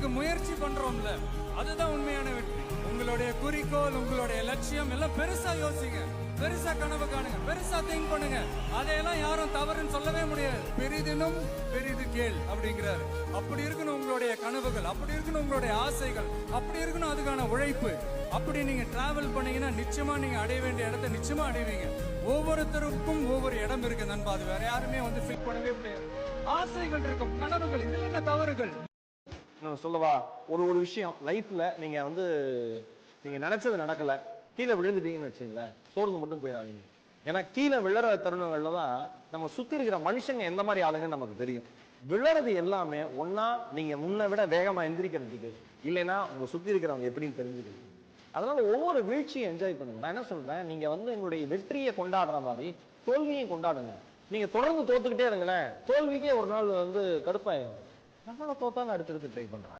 அதுக்கு முயற்சி பண்றோம்ல, அதுதான் உண்மையான வெற்றி. உங்களுடைய குறிக்கோள், உங்களுடைய லட்சியம் எல்லாம் பெருசா யோசிங்க, பெருசா கனவு காணுங்க, பெருசா திங்க் பண்ணுங்க. அதையெல்லாம் யாரும் தவறுன்னு சொல்லவே முடியாது. பெரிதினும் பெரிது கேள் அப்படிங்கிறாரு. அப்படி இருக்கணும் உங்களுடைய கனவுகள், அப்படி இருக்கணும் உங்களுடைய ஆசைகள், அப்படி இருக்கணும் அதுக்கான உழைப்பு. அப்படி நீங்க டிராவல் பண்ணீங்கன்னா நிச்சயமா நீங்க அடைய வேண்டிய இடத்தை நிச்சயமா அடைவீங்க. ஒவ்வொருத்தருக்கும் ஒவ்வொரு இடம் இருக்கு நண்பா, அது வேற யாருமே வந்து ஃபில் பண்ணவே முடியாது. ஆசைகள் இருக்கும், கனவுகள், இதுல என்ன தவறுகள்? சொல்லவா, ஒரு ஒரு விஷயம் லைஃப்ல நீங்க வந்து நீங்க நினைச்சது நடக்கல, கீழே விழுந்துட்டீங்கன்னு வச்சுங்களேன், சோர்ந்து மட்டும் போயிடாதீங்க. ஏன்னா கீழே விழற தருணங்கள்ல தான் நம்ம சுத்தி இருக்கிற மனுஷங்க எந்த மாதிரி ஆளுங்கன்னு நமக்கு தெரியும். விழறது எல்லாமே ஒன்னா நீங்க முன்ன விட வேகமா எந்திரிக்கிறதுக்கு, இல்லைன்னா உங்க சுத்தி இருக்கிறவங்க எப்படின்னு தெரிஞ்சுக்கிறது. அதனால ஒவ்வொரு வீழ்ச்சியும் என்ஜாய் பண்ணுங்க. நான் என்ன சொல்றேன், நீங்க வந்து உங்களுடைய வெற்றியை கொண்டாடுற மாதிரி தோல்வியும் கொண்டாடுங்க. நீங்க தொடர்ந்து தோத்துக்கிட்டே இருங்களேன், தோல்விக்கே ஒரு நாள் வந்து கடுப்பாயிடும். நம்மள தோத்தாலும் அடுத்தடுத்து ட்ரை பண்றாங்க.